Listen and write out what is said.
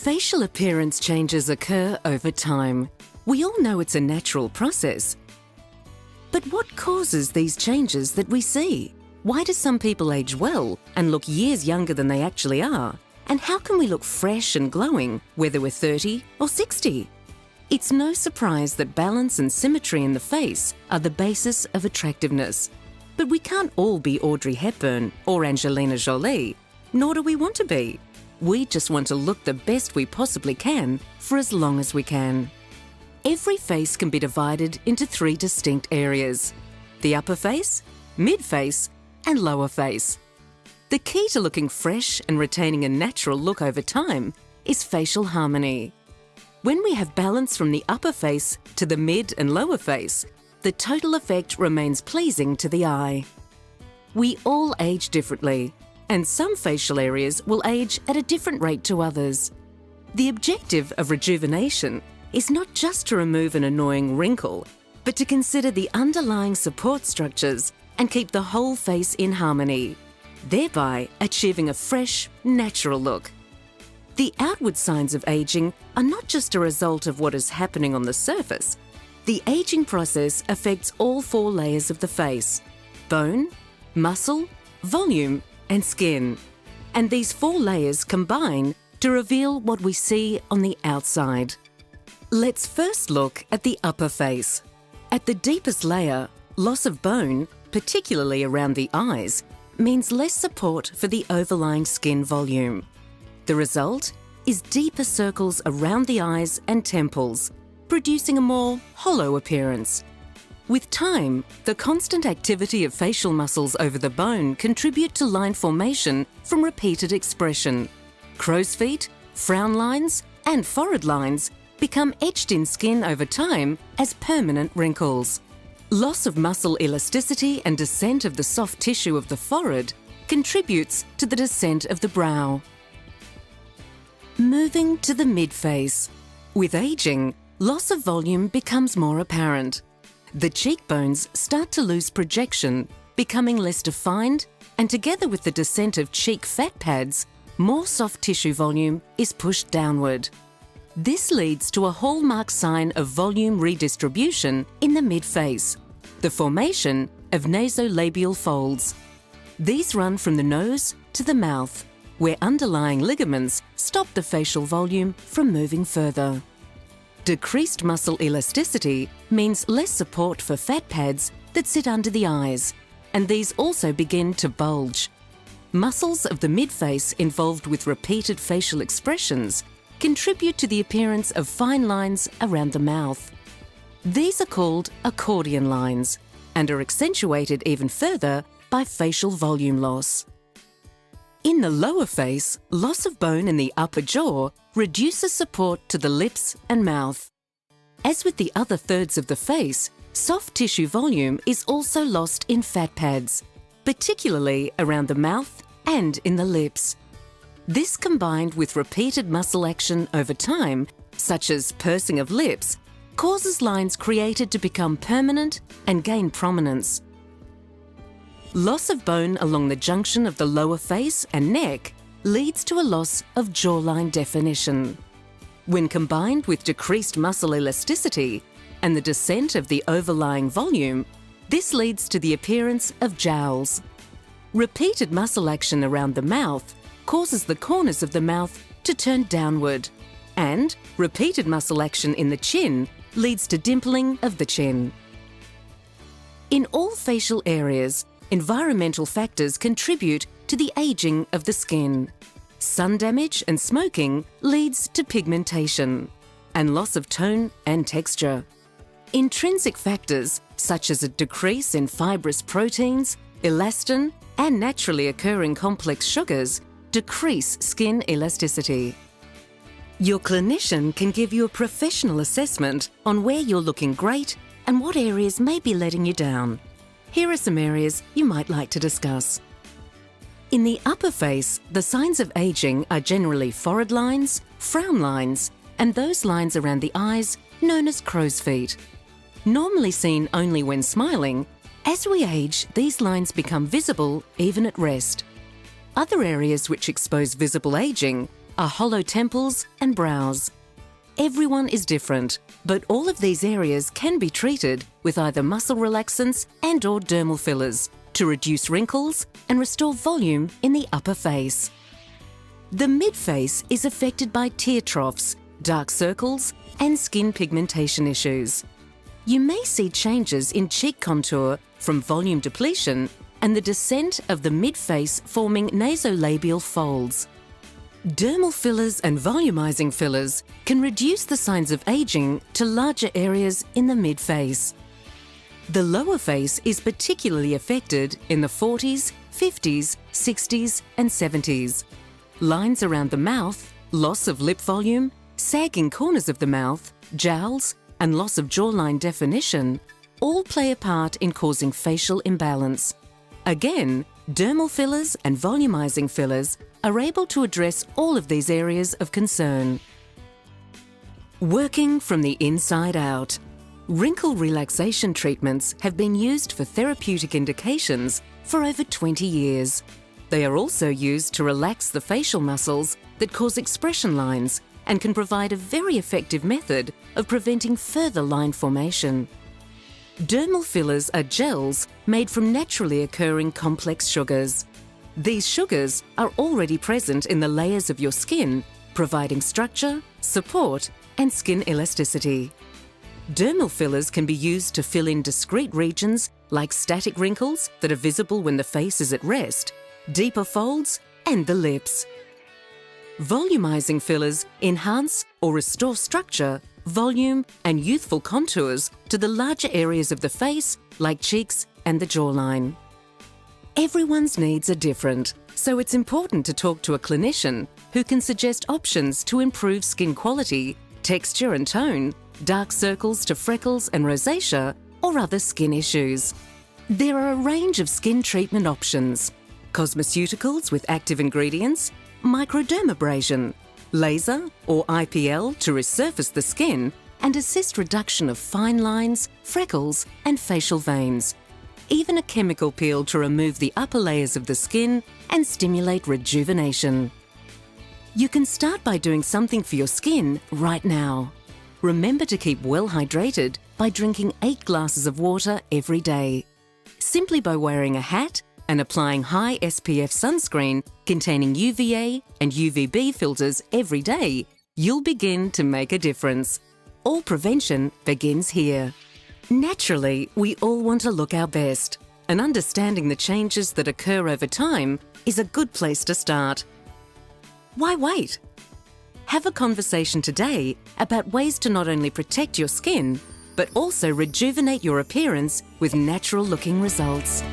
Facial appearance changes occur over time. We all know it's a natural process. But what causes these changes that we see? Why do some people age well and look years younger than they actually are? And how can we look fresh and glowing whether we're 30 or 60? It's no surprise that balance and symmetry in the face are the basis of attractiveness. But we can't all be Audrey Hepburn or Angelina Jolie, nor do we want to be. We just want to look the best we possibly can for as long as we can. Every face can be divided into 3 distinct areas: the upper face, mid-face, and lower face. The key to looking fresh and retaining a natural look over time is facial harmony. When we have balance from the upper face to the mid and lower face, the total effect remains pleasing to the eye. We all age differently, and some facial areas will age at a different rate to others. The objective of rejuvenation is not just to remove an annoying wrinkle, but to consider the underlying support structures and keep the whole face in harmony, thereby achieving a fresh, natural look. The outward signs of aging are not just a result of what is happening on the surface. The aging process affects all 4 layers of the face: bone, muscle, volume, and skin. And these 4 layers combine to reveal what we see on the outside. Let's first look at the upper face. At the deepest layer, loss of bone, particularly around the eyes, means less support for the overlying skin volume. The result is deeper circles around the eyes and temples, producing a more hollow appearance. With time, the constant activity of facial muscles over the bone contribute to line formation from repeated expression. Crow's feet, frown lines, and forehead lines become etched in skin over time as permanent wrinkles. Loss of muscle elasticity and descent of the soft tissue of the forehead contributes to the descent of the brow. Moving to the mid-face. With aging, loss of volume becomes more apparent. The cheekbones start to lose projection, becoming less defined, and together with the descent of cheek fat pads, more soft tissue volume is pushed downward. This leads to a hallmark sign of volume redistribution in the mid-face, the formation of nasolabial folds. These run from the nose to the mouth, where underlying ligaments stop the facial volume from moving further. Decreased muscle elasticity means less support for fat pads that sit under the eyes, and these also begin to bulge. Muscles of the mid-face involved with repeated facial expressions contribute to the appearance of fine lines around the mouth. These are called accordion lines and are accentuated even further by facial volume loss. In the lower face, loss of bone in the upper jaw reduces support to the lips and mouth. As with the other thirds of the face, soft tissue volume is also lost in fat pads, particularly around the mouth and in the lips. This, combined with repeated muscle action over time, such as pursing of lips, causes lines created to become permanent and gain prominence. Loss of bone along the junction of the lower face and neck leads to a loss of jawline definition. When combined with decreased muscle elasticity and the descent of the overlying volume, this leads to the appearance of jowls. Repeated muscle action around the mouth causes the corners of the mouth to turn downward, and repeated muscle action in the chin leads to dimpling of the chin. In all facial areas, environmental factors contribute to the aging of the skin. Sun damage and smoking leads to pigmentation and loss of tone and texture. Intrinsic factors such as a decrease in fibrous proteins, elastin, and naturally occurring complex sugars decrease skin elasticity. Your clinician can give you a professional assessment on where you're looking great and what areas may be letting you down. Here are some areas you might like to discuss. In the upper face, the signs of aging are generally forehead lines, frown lines, and those lines around the eyes known as crow's feet. Normally seen only when smiling, as we age, these lines become visible even at rest. Other areas which expose visible aging are hollow temples and brows. Everyone is different, but all of these areas can be treated with either muscle relaxants and/or dermal fillers to reduce wrinkles and restore volume in the upper face. The mid-face is affected by tear troughs, dark circles, and skin pigmentation issues. You may see changes in cheek contour from volume depletion and the descent of the mid-face forming nasolabial folds. Dermal fillers and volumizing fillers can reduce the signs of aging to larger areas in the mid-face. The lower face is particularly affected in the 40s, 50s, 60s, and 70s. Lines around the mouth, loss of lip volume, sagging corners of the mouth, jowls, and loss of jawline definition all play a part in causing facial imbalance. Again, dermal fillers and volumizing fillers are able to address all of these areas of concern. Working from the inside out. Wrinkle relaxation treatments have been used for therapeutic indications for over 20 years. They are also used to relax the facial muscles that cause expression lines and can provide a very effective method of preventing further line formation. Dermal fillers are gels made from naturally occurring complex sugars. These sugars are already present in the layers of your skin, providing structure, support, and skin elasticity. Dermal fillers can be used to fill in discrete regions like static wrinkles that are visible when the face is at rest, deeper folds, and the lips. Volumizing fillers enhance or restore structure, volume, and youthful contours to the larger areas of the face like cheeks and the jawline. Everyone's needs are different, so it's important to talk to a clinician who can suggest options to improve skin quality, texture and tone, dark circles to freckles and rosacea, or other skin issues. There are a range of skin treatment options: cosmeceuticals with active ingredients, microdermabrasion, laser or IPL to resurface the skin and assist reduction of fine lines, freckles, and facial veins. Even a chemical peel to remove the upper layers of the skin and stimulate rejuvenation. You can start by doing something for your skin right now. Remember to keep well hydrated by drinking 8 glasses of water every day. Simply by wearing a hat and applying high SPF sunscreen containing UVA and UVB filters every day, you'll begin to make a difference. All prevention begins here. Naturally, we all want to look our best, and understanding the changes that occur over time is a good place to start. Why wait? Have a conversation today about ways to not only protect your skin, but also rejuvenate your appearance with natural-looking results.